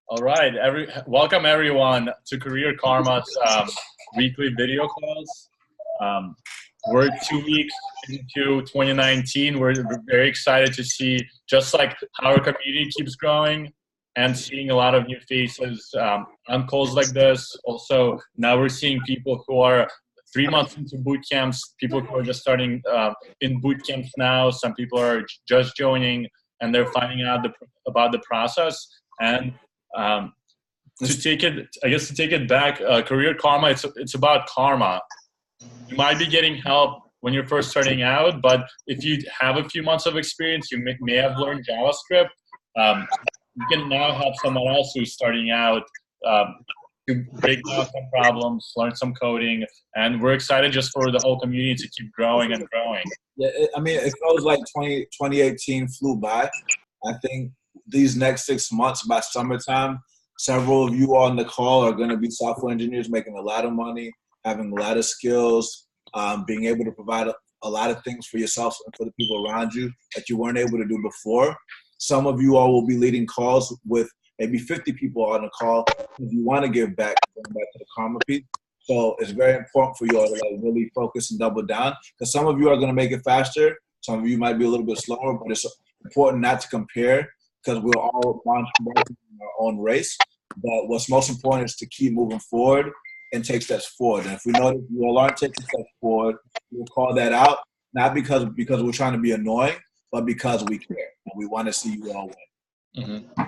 All right, welcome everyone to Career Karma's weekly video calls. Um, we're 2 weeks into 2019. We're very excited to see just like how our community keeps growing and seeing a lot of new faces on calls like this. Also, now we're seeing people who are 3 months into boot camps, people who are just starting in boot camps now. Some people are just joining and they're finding out about the process. And to take it back, Career Karma, it's about karma. You might be getting help when you're first starting out, but if you have a few months of experience, you may have learned JavaScript. You can now help someone else who's starting out to break down some problems, learn some coding, and we're excited just for the whole community to keep growing and growing. Yeah, it feels like 2018 flew by. I think these next 6 months, by summertime, several of you on the call are going to be software engineers making a lot of money, having a lot of skills, being able to provide a lot of things for yourself and for the people around you that you weren't able to do before. Some of you all will be leading calls with maybe 50 people on the call if you want to give back, going back to the karma piece. So it's very important for you all to really focus and double down, because some of you are going to make it faster. Some of you might be a little bit slower, but it's important not to compare, because we're all marching in our own race. But what's most important is to keep moving forward and take steps forward. And if we know that you all aren't taking steps forward, we'll call that out, not because we're trying to be annoying, but because we care and we want to see you all win. Mm-hmm.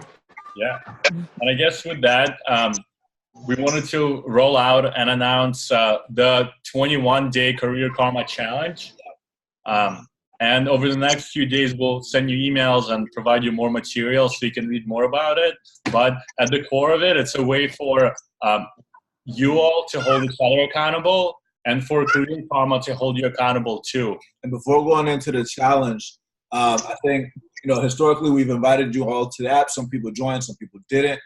Yeah. And I guess with that, we wanted to roll out and announce the 21-day Career Karma Challenge. And over the next few days, we'll send you emails and provide you more material so you can read more about it. But at the core of it, it's a way for you all to hold each other accountable and for Career Karma to hold you accountable too. And before going into the challenge, I think, historically we've invited you all to the app. Some people joined, some people didn't.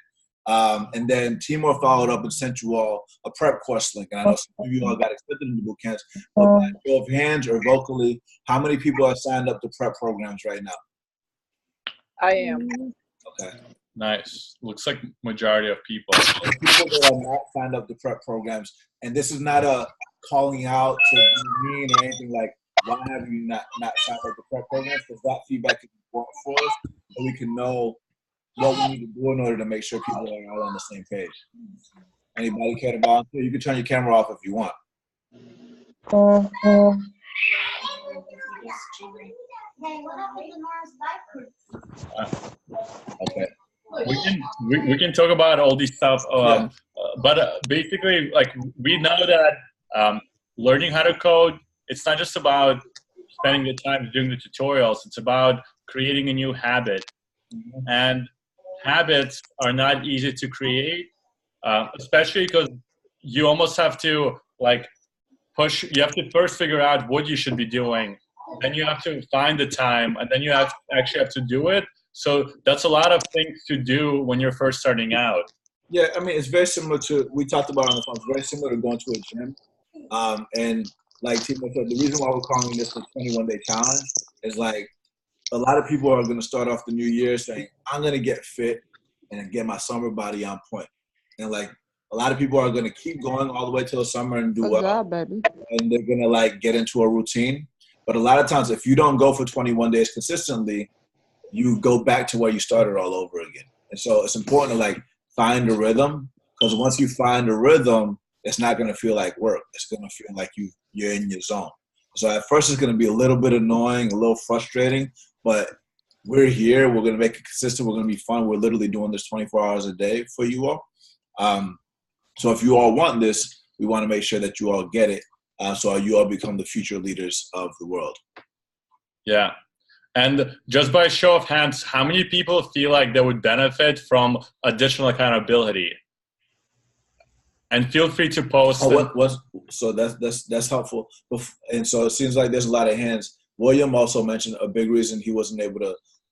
And then Timur followed up and sent you all a prep course link. And I know some of you all got accepted into boot camps. But by show of hands or vocally, how many people are signed up to prep programs right now? I am. Okay. Nice. Looks like majority of people. People that are not signed up to prep programs, and this is not a calling out to be mean or anything like, why have you not signed up to prep programs? Because that feedback is important for us, so we can know what we need to do in order to make sure people are all on the same page. Anybody care to volunteer? You can turn your camera off if you want. Okay. We can talk about all these stuff, but basically, like, we know that learning how to code, it's not just about spending the time doing the tutorials. It's about creating a new habit, and habits are not easy to create, especially because you almost have to push. You have to first figure out what you should be doing, then you have to find the time, and then you actually have to do it. So that's a lot of things to do when you're first starting out. Yeah, I mean, it's very similar to, we talked about on the phone, it's very similar to going to a gym. And like Timo said, the reason why we're calling this the 21-day challenge is a lot of people are going to start off the new year saying, I'm going to get fit and get my summer body on point. And a lot of people are going to keep going all the way till the summer and do well. Job, baby. And they're going to get into a routine. But a lot of times, if you don't go for 21 days consistently, you go back to where you started all over again. And so it's important to find a rhythm, because once you find a rhythm, it's not going to feel like work. It's going to feel like you're in your zone. So at first it's going to be a little bit annoying, a little frustrating, but we're here. We're going to make it consistent. We're going to be fun. We're literally doing this 24 hours a day for you all. So if you all want this, we want to make sure that you all get it, so you all become the future leaders of the world. Yeah. And just by show of hands, how many people feel like they would benefit from additional accountability? And feel free to post. So that's helpful. And so it seems like there's a lot of hands. William also mentioned a big reason he wasn't able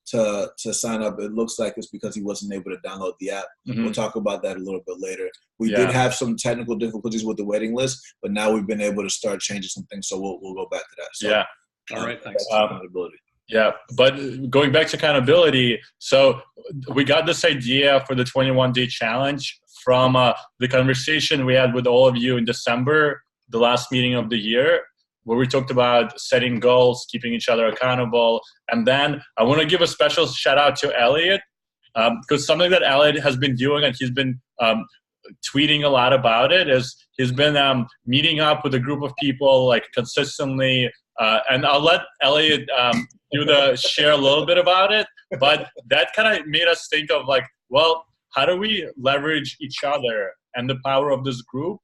to sign up. It looks like it's because he wasn't able to download the app. Mm-hmm. We'll talk about that a little bit later. We did have some technical difficulties with the waiting list, but now we've been able to start changing some things. So we'll go back to that. So, yeah. All right. Thanks. Accountability. Yeah, but going back to accountability, so we got this idea for the 21-day challenge from the conversation we had with all of you in December, the last meeting of the year, where we talked about setting goals, keeping each other accountable. And then I want to give a special shout out to Elliot, because something that Elliot has been doing, and he's been tweeting a lot about it, is he's been meeting up with a group of people like consistently. And I'll let Elliot share a little bit about it, but that kind of made us think of like, well, how do we leverage each other and the power of this group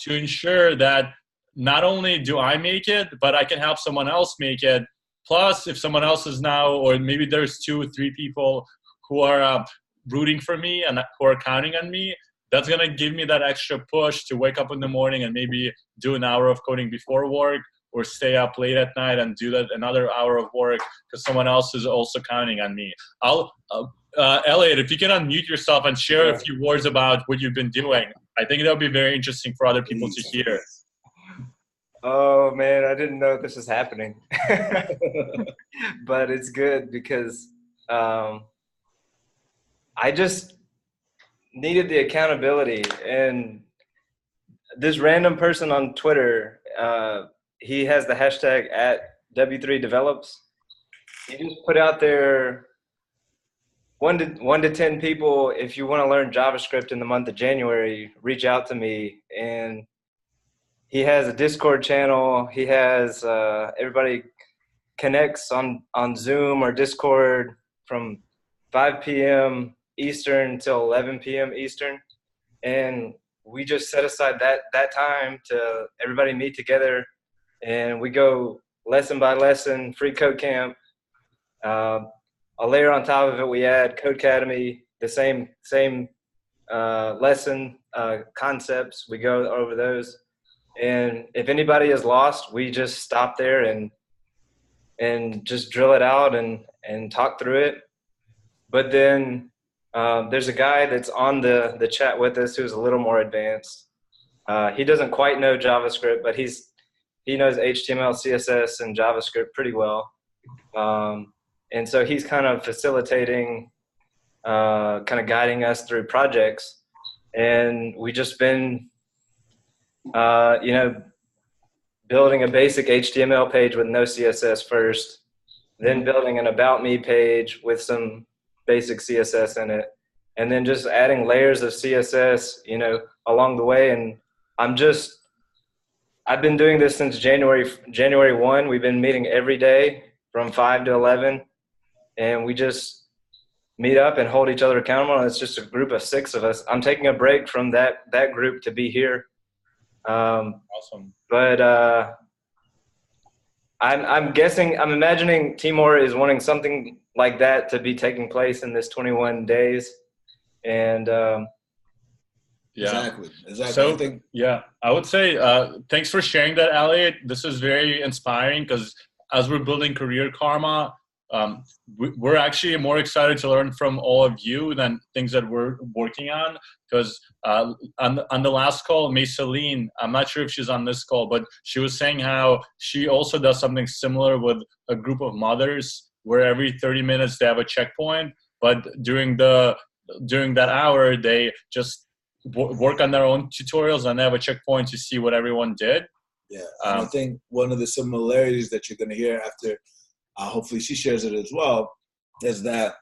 to ensure that not only do I make it, but I can help someone else make it. Plus, if someone else is now, or maybe there's 2 or 3 people who are rooting for me and who are counting on me, that's going to give me that extra push to wake up in the morning and maybe do an hour of coding before work, or stay up late at night and do that another hour of work because someone else is also counting on me. Elliot, if you can unmute yourself and share a few words about what you've been doing, I think that would be very interesting for other people to hear. Oh man, I didn't know this was happening. But it's good because I just needed the accountability. And this random person on Twitter, he has the hashtag @W3Develops. He just put out there 1 to 10 people. If you want to learn JavaScript in the month of January, reach out to me. And he has a Discord channel. He has everybody connects on Zoom or Discord from 5 p.m. Eastern till 11 p.m. Eastern. And we just set aside that time to everybody meet together. And we go lesson by lesson, free code camp. A layer on top of it, we add Codecademy, the same lesson concepts. We go over those. And if anybody is lost, we just stop there and just drill it out and talk through it. But then there's a guy that's on the chat with us who's a little more advanced. He doesn't quite know JavaScript, but he knows HTML, CSS, and JavaScript pretty well. And so he's kind of facilitating, kind of guiding us through projects. And we just been, building a basic HTML page with no CSS first, then building an About Me page with some basic CSS in it, and then just adding layers of CSS, along the way. And I've been doing this since January 1. We've been meeting every day from 5 to 11, and we just meet up and hold each other accountable. And it's just a group of 6 of us. I'm taking a break from that group to be here. Awesome. But I'm imagining Timur is wanting something like that to be taking place in this 21 days. And Exactly. So, I would say thanks for sharing that, Elliot. This is very inspiring because as we're building Career Karma, we're actually more excited to learn from all of you than things that we're working on. Because on the last call, Maysaline, I'm not sure if she's on this call, but she was saying how she also does something similar with a group of mothers where every 30 minutes they have a checkpoint, but during that hour, they just work on their own tutorials and they have a checkpoint to see what everyone did. Yeah, I think one of the similarities that you're going to hear after, hopefully she shares it as well, is that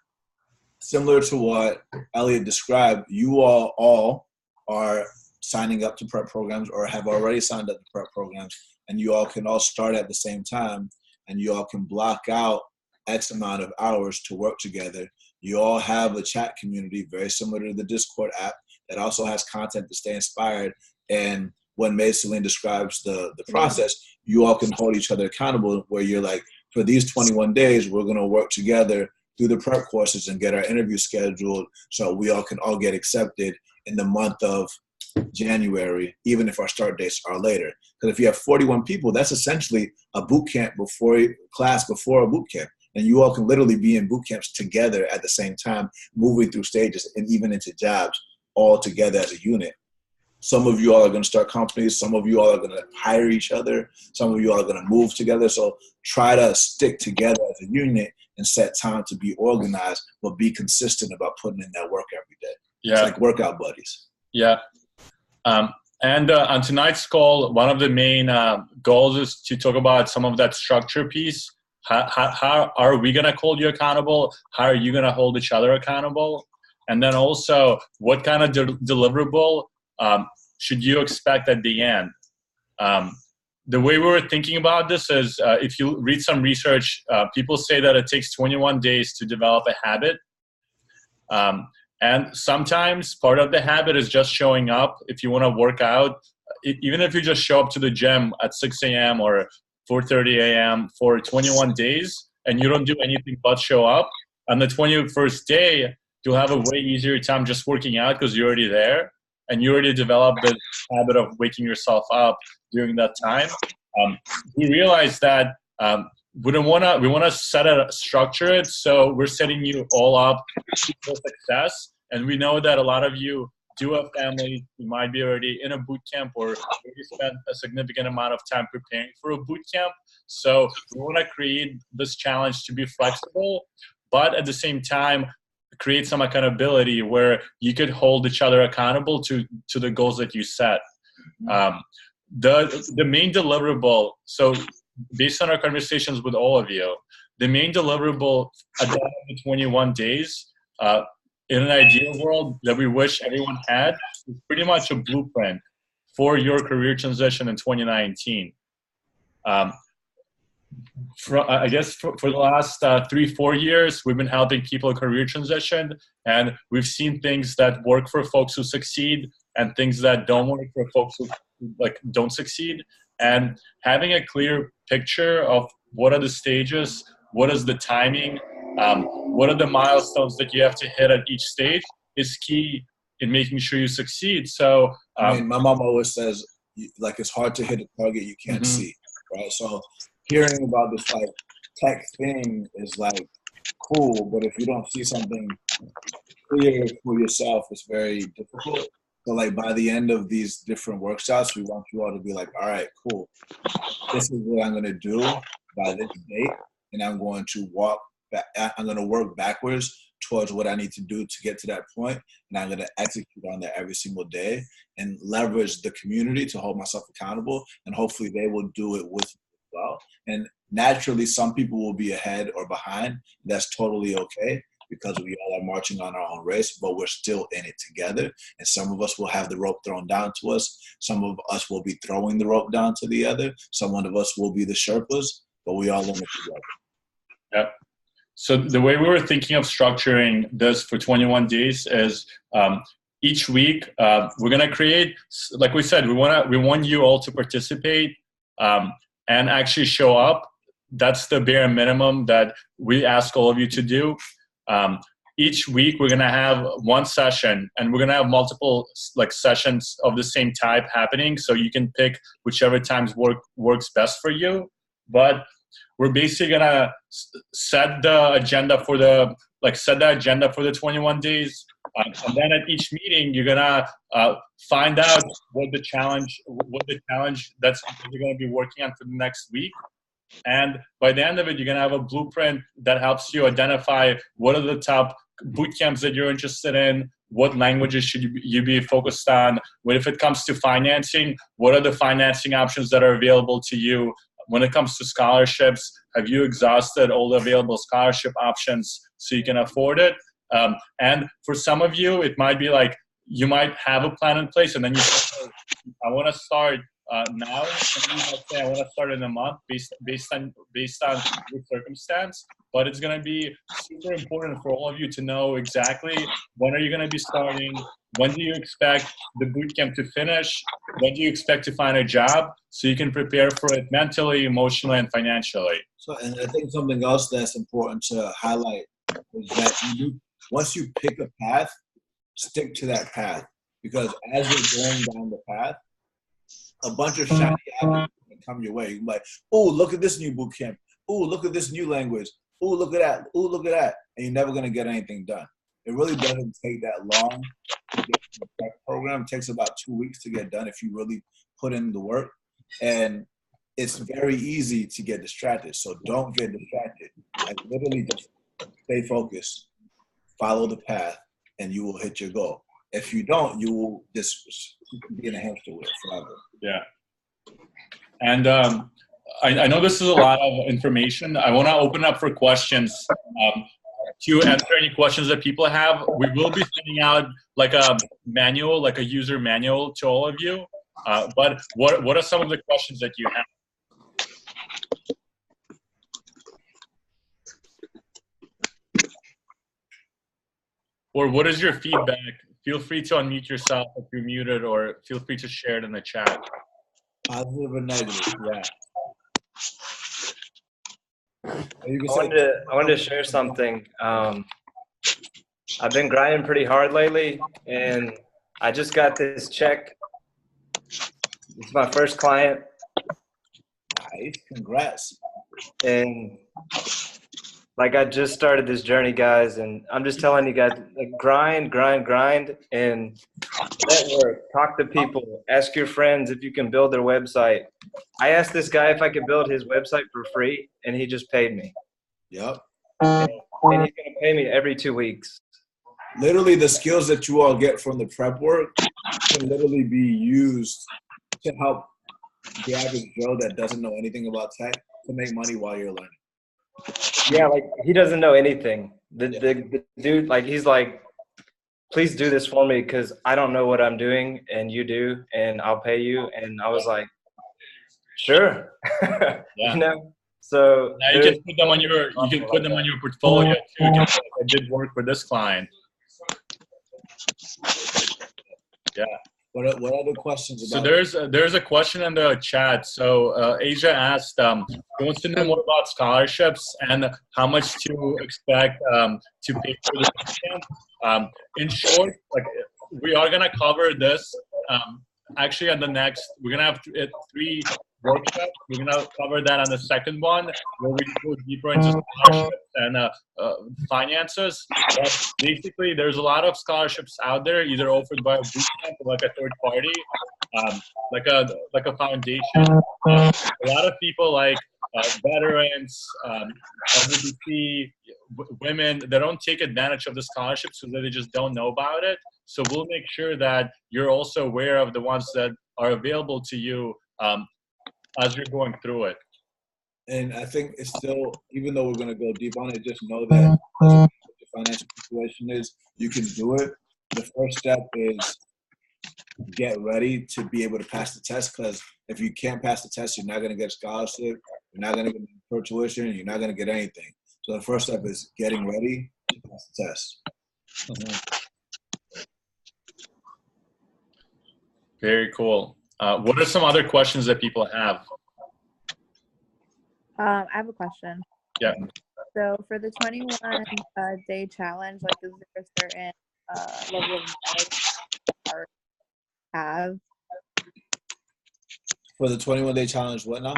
similar to what Elliot described, you all are signing up to prep programs or have already signed up to prep programs, and you all can all start at the same time, and you all can block out X amount of hours to work together. You all have a chat community very similar to the Discord app that also has content to stay inspired. And when Maysaline describes the process, you all can hold each other accountable where you're like, for these 21 days, we're going to work together through the prep courses and get our interview scheduled so we all can all get accepted in the month of January, even if our start dates are later. Because if you have 41 people, that's essentially a boot camp before a boot camp. And you all can literally be in boot camps together at the same time, moving through stages and even into jobs all together as a unit. Some of you all are going to start companies. Some of you all are going to hire each other. Some of you all are going to move together. So try to stick together as a unit and set time to be organized, but be consistent about putting in that work every day. Yeah. It's like workout buddies. Yeah. And on tonight's call, one of the main goals is to talk about some of that structure piece. How are we going to hold you accountable? How are you going to hold each other accountable? And then also, what kind of deliverable should you expect at the end? The way we were thinking about this is if you read some research, people say that it takes 21 days to develop a habit. And sometimes part of the habit is just showing up. If you want to work out, even if you just show up to the gym at 6 a.m. or 4:30 a.m. for 21 days and you don't do anything but show up, on the 21st day, you'll have a way easier time just working out because you're already there and you already developed the habit of waking yourself up during that time. We realized that we want to structure it, so we're setting you all up for success. And we know that a lot of you do have families. You might be already in a boot camp or already spent a significant amount of time preparing for a boot camp. So we want to create this challenge to be flexible, but at the same time, create some accountability where you could hold each other accountable to the goals that you set. The main deliverable, so based on our conversations with all of you, the main deliverable at the end of the 21 days, in an ideal world that we wish everyone had, is pretty much a blueprint for your career transition in 2019. I guess for the last 3-4 years, we've been helping people career transition, and we've seen things that work for folks who succeed and things that don't work for folks who don't succeed. And having a clear picture of what are the stages, what is the timing, what are the milestones that you have to hit at each stage is key in making sure you succeed. So my mom always says, like, it's hard to hit a target you can't see, right? So hearing about this like tech thing is like cool, but if you don't see something clear for yourself, it's very difficult. So like by the end of these different workshops, we want you all to be like, all right, cool. This is what I'm going to do by this date. And I'm going to work backwards towards what I need to do to get to that point. And I'm going to execute on that every single day and leverage the community to hold myself accountable. And hopefully they will do it with me as well. And naturally, some people will be ahead or behind. That's totally okay, because we all are marching on our own race, but we're still in it together. And some of us will have the rope thrown down to us. Some of us will be throwing the rope down to the other. Some of us will be the Sherpas, but we all in it together. Yep. So the way we were thinking of structuring this for 21 days is each week we're going to create, like we said, we want you all to participate and actually show up. That's the bare minimum that we ask all of you to do. Each week we're going to have one session, and we're going to have multiple sessions of the same type happening, so you can pick whichever times works best for you. But we're basically going to set the agenda for the 21 days. And then at each meeting, you're going to find out what the challenge that's you're going to be working on for the next week. And by the end of it, you're going to have a blueprint that helps you identify what are the top boot camps that you're interested in, what languages should you be focused on. If it comes to financing, what are the financing options that are available to you? When it comes to scholarships, have you exhausted all the available scholarship options so you can afford it? And for some of you, it might be like you might have a plan in place, and then you say, I want to start now. And you might say, I want to start in a month based on your circumstance. But it's going to be super important for all of you to know exactly when are you going to be starting, when do you expect the boot camp to finish, when do you expect to find a job, so you can prepare for it mentally, emotionally, and financially. So, and I think something else that's important to highlight is that once you pick a path, stick to that path, because as you're going down the path, a bunch of shiny apples come your way. You're like, oh, look at this new boot camp. Oh, look at this new language. Oh, look at that. Oh, look at that. And you're never going to get anything done. It really doesn't take that long to get the prep program. It takes about 2 weeks to get done if you really put in the work. And it's very easy to get distracted. So don't get distracted. Like literally just stay focused, follow the path, and you will hit your goal. If you don't, you will just be in a hamster wheel forever. Yeah. And I know this is a lot of information. I want to open up for questions. To answer any questions that people have, we will be sending out like a manual, like a user manual to all of you. But what are some of the questions that you have? Or what is your feedback? Feel free to unmute yourself if you're muted, or feel free to share it in the chat. Positive or negative, yeah. I wanted to share something. I've been grinding pretty hard lately, and I just got this check. It's my first client. Nice, congrats. And like, I just started this journey, guys, and I'm just telling you guys, like, grind, and network, talk to people, ask your friends if you can build their website. I asked this guy if I could build his website for free, and he just paid me. Yep. And he's going to pay me every 2 weeks. Literally, the skills that you all get from the prep work can literally be used to help the average Joe that doesn't know anything about tech to make money while you're learning. Yeah, like, he doesn't know anything. The dude, like, he's like, please do this for me because I don't know what I'm doing, and you do, and I'll pay you. And I was like, sure. Yeah. You know? So now you can put them on your portfolio too. You can say, I did work for this client. Yeah. What other questions about? So there's a question in the chat. So Asia asked, he wants to know more about scholarships and how much to expect to pay for the weekend. In short, like, we are gonna cover this. Actually, on the next, we're gonna have 3 workshops. We're gonna cover that on the second one, where we go deeper into scholarships and finances. But basically, there's a lot of scholarships out there, either offered by a boot camp or like a third party, like a foundation. A lot of people like veterans, LGBT, women, they don't take advantage of the scholarships because they just don't know about it. So we'll make sure that you're also aware of the ones that are available to you as you're going through it. And I think it's still, even though we're going to go deep on it, just know that what the financial situation is, you can do it. The first step is get ready to be able to pass the test, because if you can't pass the test, you're not going to get a scholarship, you're not going to get per tuition, you're not going to get anything. So the first step is getting ready to pass the test. Mm-hmm. Very cool. What are some other questions that people have? I have a question. Yeah. So for the 21-day challenge, like, is there a certain level of knowledge you have? For the 21-day challenge, what now?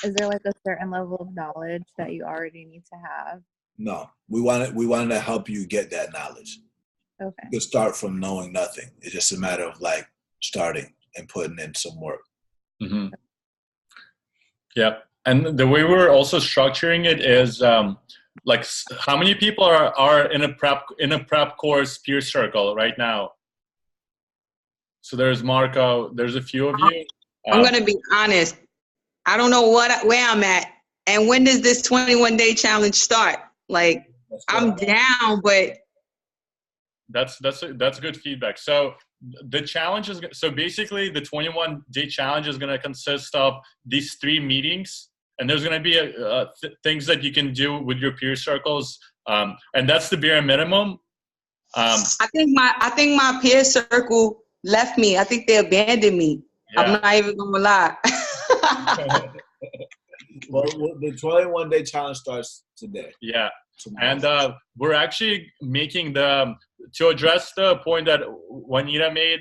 Is there like a certain level of knowledge that you already need to have? No, we wanted to help you get that knowledge. Okay. You can start from knowing nothing. It's just a matter of like starting and putting in some work. Mm-hmm. Yeah. And the way we're also structuring it is like, how many people are in a prep course peer circle right now? So there's Marco, there's a few of you. I'm going to be honest. I don't know where I'm at. And when does this 21-day challenge start? Like, I'm down, but. That's good feedback. So the challenge is, so basically the 21-day challenge is going to consist of these 3 meetings, and there's going to be things that you can do with your peer circles. And that's the bare minimum. I think my peer circle left me. I think they abandoned me. Yeah. I'm not even going to lie. Well, the 21-day challenge starts today. Yeah. And we're actually making to address the point that Juanita made,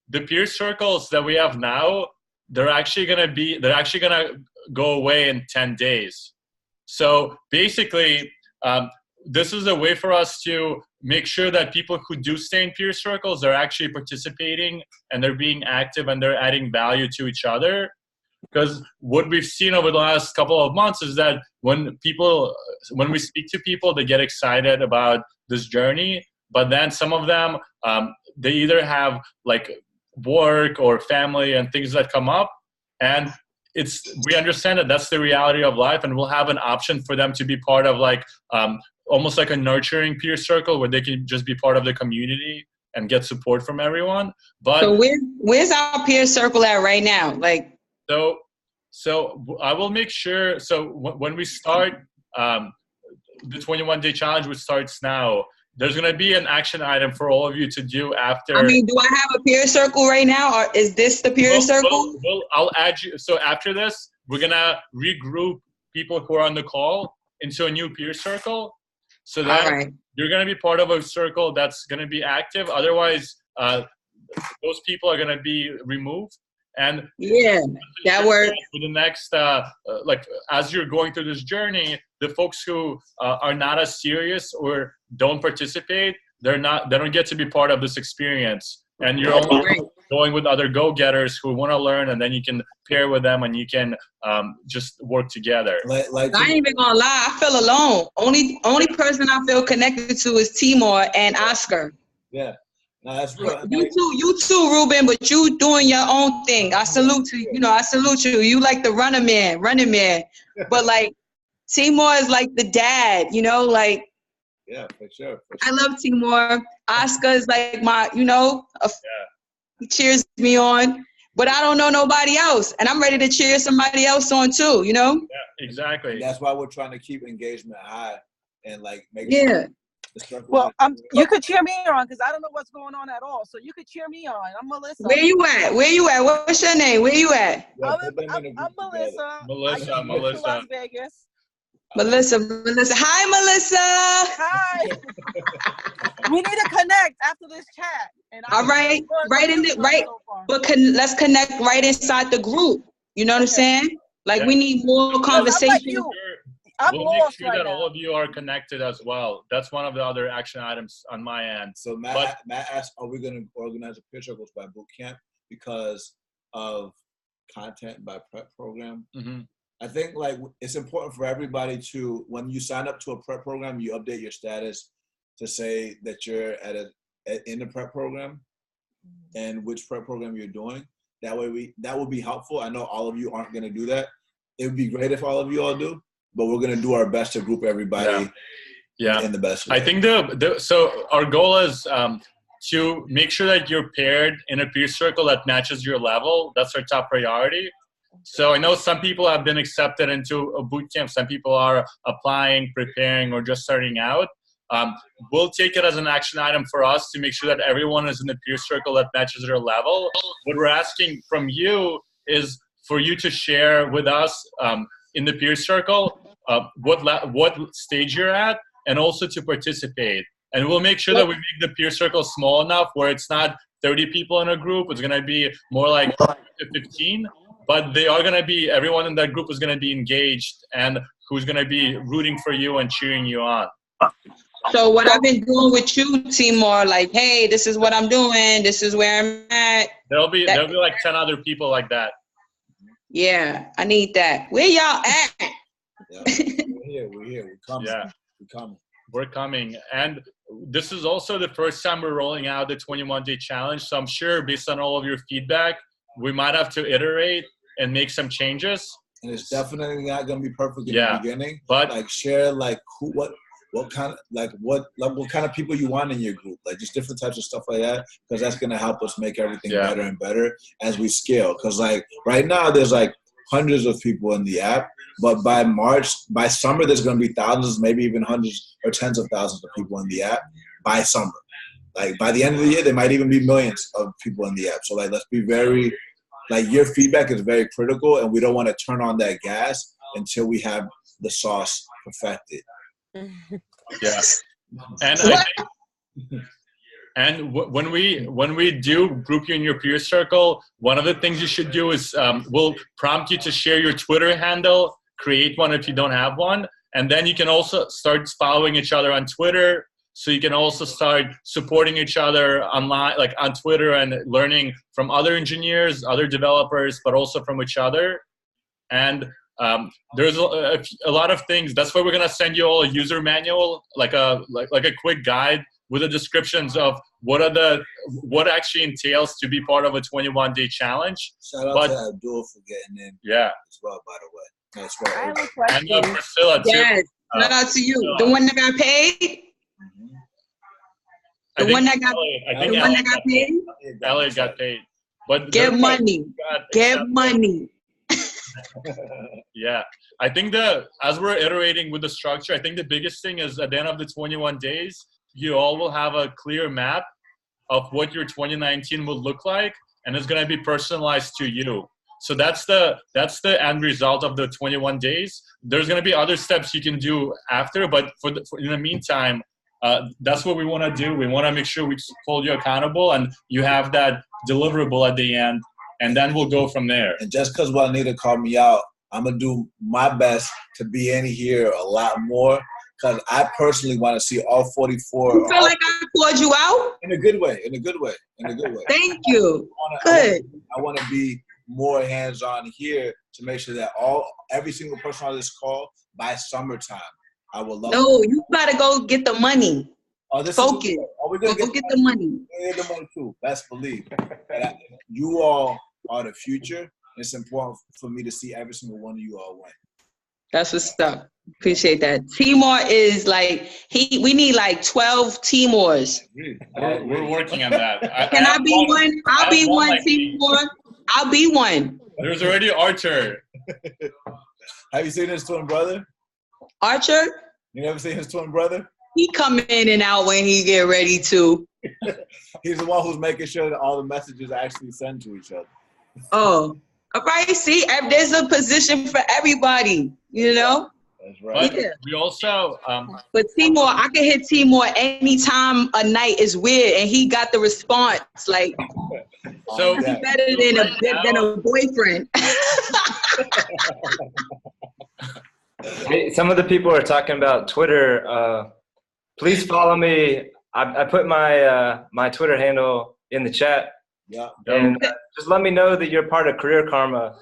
the peer circles that we have now, they're actually going to go away in 10 days. So basically, this is a way for us to make sure that people who do stay in peer circles are actually participating and they're being active and they're adding value to each other. Because what we've seen over the last couple of months is that when we speak to people, they get excited about this journey, but then some of them, they either have like work or family and things that come up, and we understand that that's the reality of life, and we'll have an option for them to be part of like almost like a nurturing peer circle where they can just be part of the community and get support from everyone. But So where's our peer circle at right now? Like, so I will make sure. So when we start the 21-day challenge, which starts now, there's going to be an action item for all of you to do after. I mean, do I have a peer circle right now, or is this the peer circle? I'll add you. So after this, we're going to regroup people who are on the call into a new peer circle. So that you're going to be part of a circle that's going to be active. Otherwise, those people are going to be removed. And yeah, that works. For the next, like as you're going through this journey, the folks who are not as serious or don't participate, they don't get to be part of this experience. And you're only going with other go-getters who want to learn, and then you can pair with them and you can just work together. Like I ain't even gonna lie, I feel alone. Only person I feel connected to is Timor and Oscar. yeah. No, that's real. You too, Ruben, but you doing your own thing. I salute you. I salute you. You like the running man. But like Timor is like the dad, like. Yeah, for sure. I love Timor. Oscar is like my, he cheers me on. But I don't know nobody else, and I'm ready to cheer somebody else on too. Yeah, exactly. And that's why we're trying to keep engagement high and like make sure. Well, you could cheer me on because I don't know what's going on at all. So you could cheer me on. I'm Melissa. Where you at? What's your name? Where you at? I'm Melissa. Melissa. Las Vegas. Melissa. Hi, Melissa. Hi. We need to connect after this chat. And all right. But let's connect right inside the group. You know what I'm saying? Like we need more conversation. We'll make sure that all of you are connected as well. That's one of the other action items on my end. So Matt asked, are we going to organize a peer circles by boot camp because of content by prep program? Mm-hmm. I think like it's important for everybody to, when you sign up to a prep program, you update your status to say that you're in the prep program and which prep program you're doing. That way that will be helpful. I know all of you aren't going to do that. It would be great if all of you all do. But we're going to do our best to group everybody in the best way. I think so our goal is to make sure that you're paired in a peer circle that matches your level. That's our top priority. So I know some people have been accepted into a boot camp. Some people are applying, preparing, or just starting out. We'll take it as an action item for us to make sure that everyone is in the peer circle that matches their level. What we're asking from you is for you to share with us in the peer circle what stage you're at, and also to participate. And we'll make sure that we make the peer circle small enough where it's not 30 people in a group. It's going to be more like 15, but everyone in that group is going to be engaged and who's going to be rooting for you and cheering you on. So what I've been doing with you, Timor, like, hey, this is what I'm doing. This is where I'm at. There'll be like 10 other people like that. Yeah, I need that. Where y'all at? Yeah, we're here. We're coming. Yeah. We're We're coming. And this is also the first time we're rolling out the 21-day challenge. So I'm sure based on all of your feedback, we might have to iterate and make some changes. And it's definitely not going to be perfect in the beginning. But like share like what kind of people you want in your group, like just different types of stuff like that, because that's going to help us make everything better and better as we scale. Because like right now there's like hundreds of people in the app, but by summer there's going to be thousands, maybe even hundreds or tens of thousands of people in the app by summer. Like by the end of the year there might even be millions of people in the app. So like let's be very, like your feedback is very critical, and we don't want to turn on that gas until we have the sauce perfected. Yes, and when we do group you in your peer circle, one of the things you should do is we'll prompt you to share your Twitter handle. Create one if you don't have one, And then you can also start following each other on Twitter. So you can also start supporting each other online, like on Twitter, and learning from other engineers, other developers, but also from each other. And there's a lot of things. That's why we're gonna send you all a user manual, like a quick guide with the descriptions of what actually entails to be part of a 21-day challenge. Shout out to Abdul for getting in. Yeah. As well, by the way. That's I have right. a question. And Priscilla too. Yes. Shout out to you. The one that got paid. The one that got paid. Elliot got paid. But Get money. Get money. Yeah, I think as we're iterating with the structure, I think the biggest thing is at the end of the 21 days, you all will have a clear map of what your 2019 will look like, and it's going to be personalized to you. So that's the end result of the 21 days. There's going to be other steps you can do after, but in the meantime, that's what we want to do. We want to make sure we hold you accountable, and you have that deliverable at the end, and then we'll go from there. And just because Juanita called me out, I'm going to do my best to be in here a lot more, because I personally want to see all 44. You feel like I called you out? In a good way. In a good way. In a good way. Thank you. Good. I want to be more hands-on here to make sure that every single person on this call by summertime, I will love. No, you gotta go get the money. Focus. We're go get the money. Get the money too. Best believe. You all are the future. It's important for me to see every single one of you all win. That's what's up. Appreciate that. Timor is like we need like 12 Timors. We're working on that. Can I be one? I'll be one, Timor. I'll be one. There's already Archer. Have you seen his twin brother? Archer? You never seen his twin brother? He come in and out when he get ready to. He's the one who's making sure that all the messages actually send to each other. Oh, all right. See, there's a position for everybody, you know? That's right. But we also, but Timor, I can hit Timor anytime a night is weird, and he got the response. Like, so he's better than a boyfriend. Hey, some of the people are talking about Twitter. Please follow me. I put my Twitter handle in the chat. Yeah. And just let me know that you're part of Career Karma.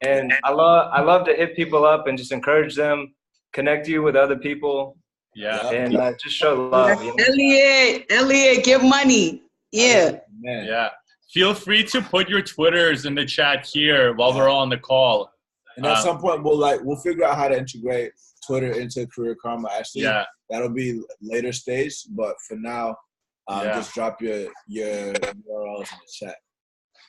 And I love to hit people up and just encourage them, connect you with other people. Yeah. And just show love. You know? Elliot, give money. Yeah. Man. Yeah. Feel free to put your Twitters in the chat here while we're all on the call. And at some point, we'll figure out how to integrate Twitter into Career Karma. Actually, that'll be later stage. But for now, just drop your URLs in the chat.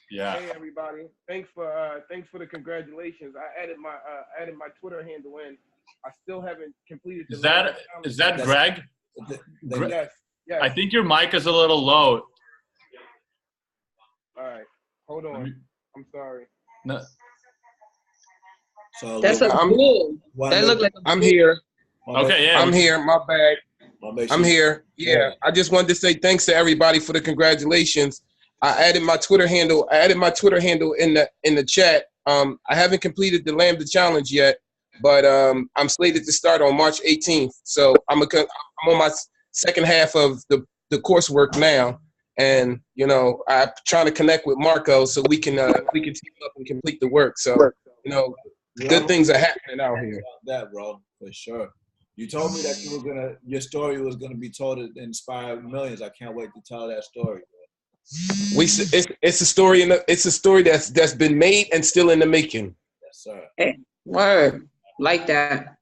Yeah. Hey everybody! Thanks for the congratulations. I added my Twitter handle in. I still haven't completed. Is that Greg? Yes. Yes. I think your mic is a little low. All right. Hold on. I'm sorry. No. So That's a bull. That look like a I'm here. Okay, yeah. I'm here. My bad. I'm here. Yeah. I just wanted to say thanks to everybody for the congratulations. I added my Twitter handle. In the chat. I haven't completed the Lambda challenge yet, but I'm slated to start on March 18th. So I'm on my second half of the coursework now, and I'm trying to connect with Marco so we can team up and complete the work. So good things are happening out here. That, bro, for sure. You told me that your story was gonna be told to inspire millions. I can't wait to tell that story. It's a story it's a story that's been made and still in the making. Yes, sir. Hey, word like that.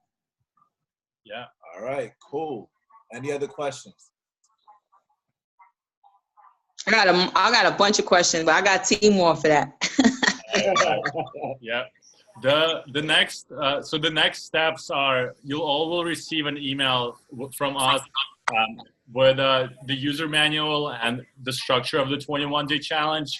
Yeah. All right. Cool. Any other questions? I got a bunch of questions, but I got Timor for that. Yeah. The next steps are you all will receive an email from us with the user manual and the structure of the 21-day challenge.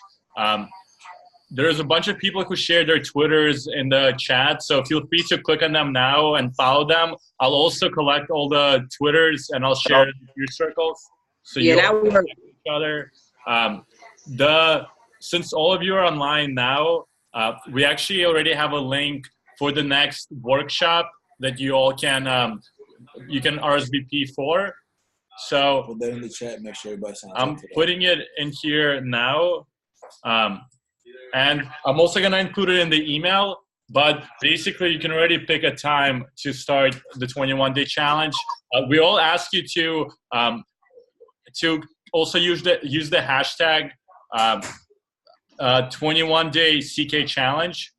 There's a bunch of people who share their Twitters in the chat, so feel free to click on them now and follow them. I'll also collect all the Twitters and I'll share it in your circles. So that would work. Each other. Since all of you are online now, we actually already have a link for the next workshop that you all can you can RSVP for. So Put that in the chat. Make sure everybody signs I'm up for that. putting it in here now. And I'm also going to include it in the email. But basically, you can already pick a time to start the 21-day challenge. We all ask you to also use the hashtag 21-day CK challenge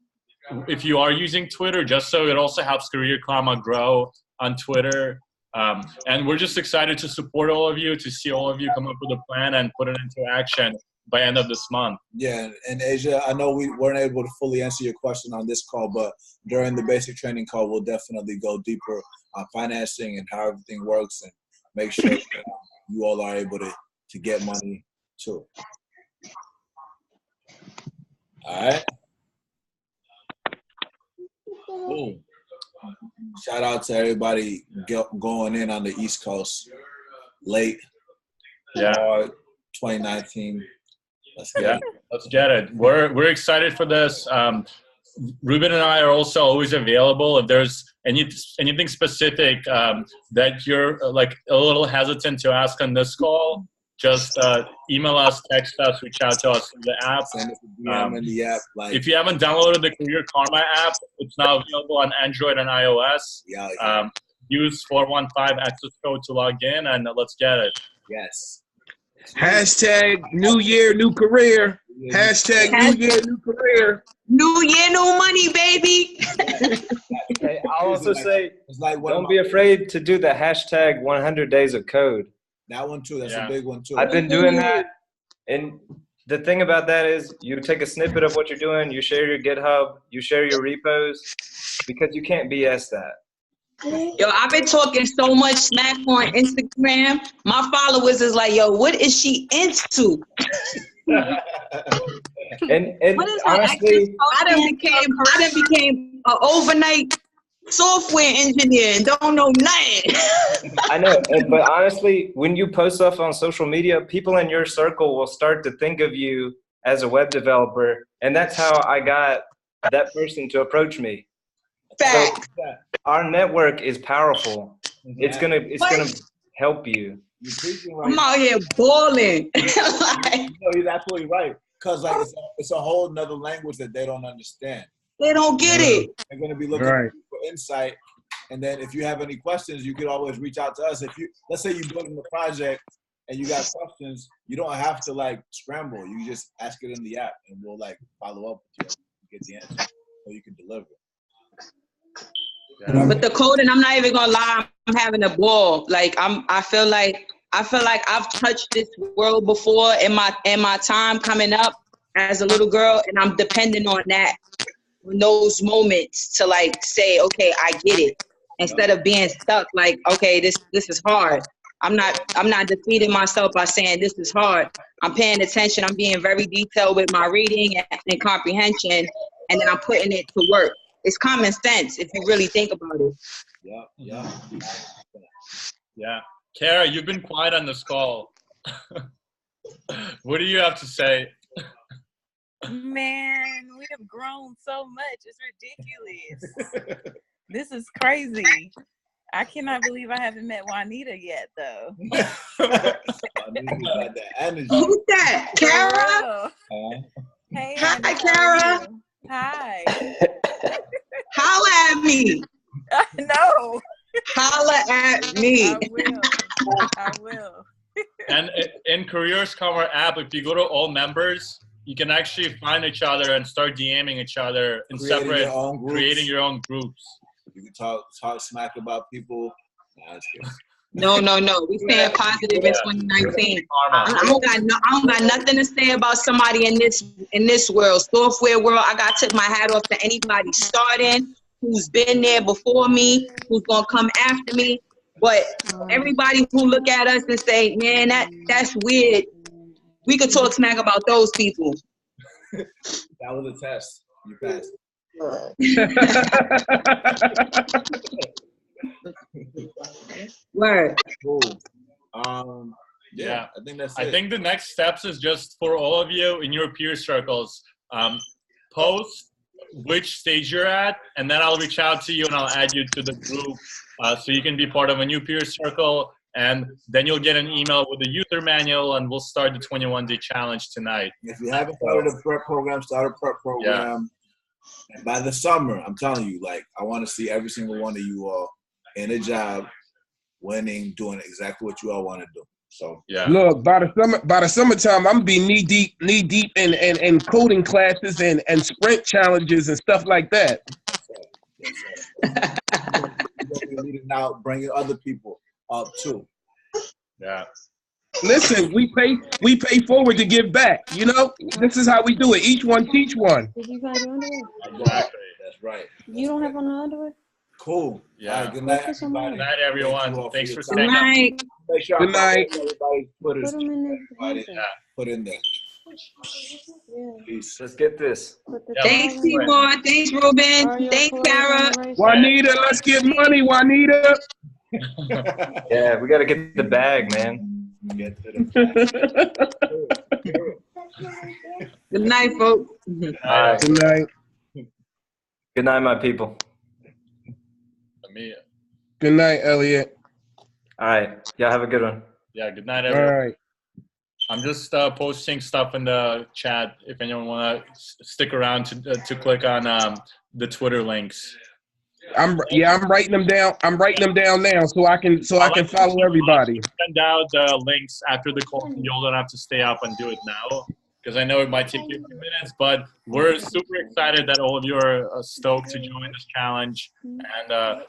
if you are using Twitter, just so it also helps Career Karma grow on Twitter. And we're just excited to support all of you, to see all of you come up with a plan and put it into action by end of this month. Yeah, and Asia, I know we weren't able to fully answer your question on this call, but during the basic training call, we'll definitely go deeper on financing and how everything works and make sure that you all are able to get money too. All right. Boom. Shout out to everybody going in on the East Coast late. Yeah. 2019. Let's get it. Let's get it. We're excited for this. Ruben and I are also always available. If there's anything specific that you're like a little hesitant to ask on this call, just email us, text us, reach out to us through the app. Send us a DM in the app. Like, if you haven't downloaded the Career Karma app, it's now available on Android and iOS. Yeah. Use 415 access code to log in, and let's get it. Yes. Hashtag New Year, New Career. Hashtag New Year, New Career. New year, new money, baby. Hey, I'll also say, it's like don't be afraid to do the hashtag 100 days of code. That one too. That's a big one too. I've been doing that. And the thing about that is you take a snippet of what you're doing, you share your GitHub, you share your repos, because you can't BS that. Yo, I've been talking so much smack on Instagram. My followers is like, yo, what is she into? and honestly, I done became an overnight software engineer and don't know nothing. I know, but honestly, when you post stuff on social media, people in your circle will start to think of you as a web developer, and that's how I got that person to approach me. Fact. So, our network is powerful. It's gonna help you. I'm out here balling. No, you're absolutely right. Because like it's a whole nother language that they don't understand. They don't get it. They're gonna be looking for insight. And then if you have any questions, you can always reach out to us. If you let's say you're building a project and you got questions, you don't have to like scramble. You just ask it in the app and we'll like follow up with you, get the answer, so you can deliver. But the coding, I'm not even gonna lie, I'm having a ball. Like I feel like I've touched this world before in my time coming up as a little girl, and I'm depending on those moments to like say, okay, I get it. Instead of being stuck like, okay, this is hard. I'm not defeating myself by saying this is hard. I'm paying attention, I'm being very detailed with my reading and comprehension, and then I'm putting it to work. It's common sense if you really think about it. Yeah. Kara, you've been quiet on this call. What do you have to say? Man, we have grown so much. It's ridiculous. This is crazy. I cannot believe I haven't met Juanita yet, though. Who's that? Kara? Hey, hi, Kara. Hi. Holla at me. No. Holla at me. I will. And in Career Karma app, if you go to all members, you can actually find each other and start DMing each other in creating your own groups. You can talk smack about people. No. We staying positive in 2019. I don't got nothing to say about somebody in this world, software world. I got to tip my hat off to anybody starting, who's been there before me, who's gonna come after me. But everybody who look at us and say, man, that's weird, we could talk smack about those people. That was a test. You passed. Word. Cool. Yeah, I think that's it. I think the next steps is just for all of you in your peer circles, post which stage you're at, and then I'll reach out to you and I'll add you to the group so you can be part of a new peer circle. And then you'll get an email with the user manual, and we'll start the 21-day challenge tonight. If you haven't started a prep program, start a prep program. Yeah. And by the summer, I'm telling you, like, I want to see every single one of you all in a job, winning, doing exactly what you all want to do. So yeah. Look, by the summertime, I'm gonna be knee deep in coding classes and sprint challenges and stuff like that. Yes, sir. You're leading out, bringing other people up too. Yeah. Listen, we pay forward to give back. You know, this is how we do it. Each one teach one. Did you find your underwear? Exactly. That's right. You don't have on the underwear? Cool. Yeah. Right, good night, Focus on everybody. Good night, everyone. Thanks for Good staying up. night. Make sure Good night. Everybody put Put them in the Everybody, freezer. put in there. Yeah. Peace. Let's get this. Put the Yeah. Thanks, towel in. Timor. Thanks, Ruben. Are your Thanks, clothes Kara. on the right side? Juanita, let's get money, Juanita. Yeah, we got to get the bag, man. Get to the Good night, folks. All right. Good night. Good night, my people. Good night, Elliot. All right. Y'all have a good one. Yeah, good night, All everyone. right. I'm just posting stuff in the chat if anyone want to stick around to click on the Twitter links. I'm writing them down. I'm writing them down now so I can follow everybody. Send out the links after the call. You don't have to stay up and do it now because I know it might take you a few minutes, but we're super excited that all of you are stoked to join this challenge, and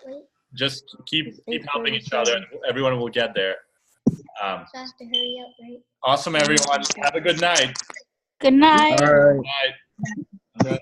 just keep helping each other, and everyone will get there. Awesome, everyone. Have a good night. Good night. All right. Bye.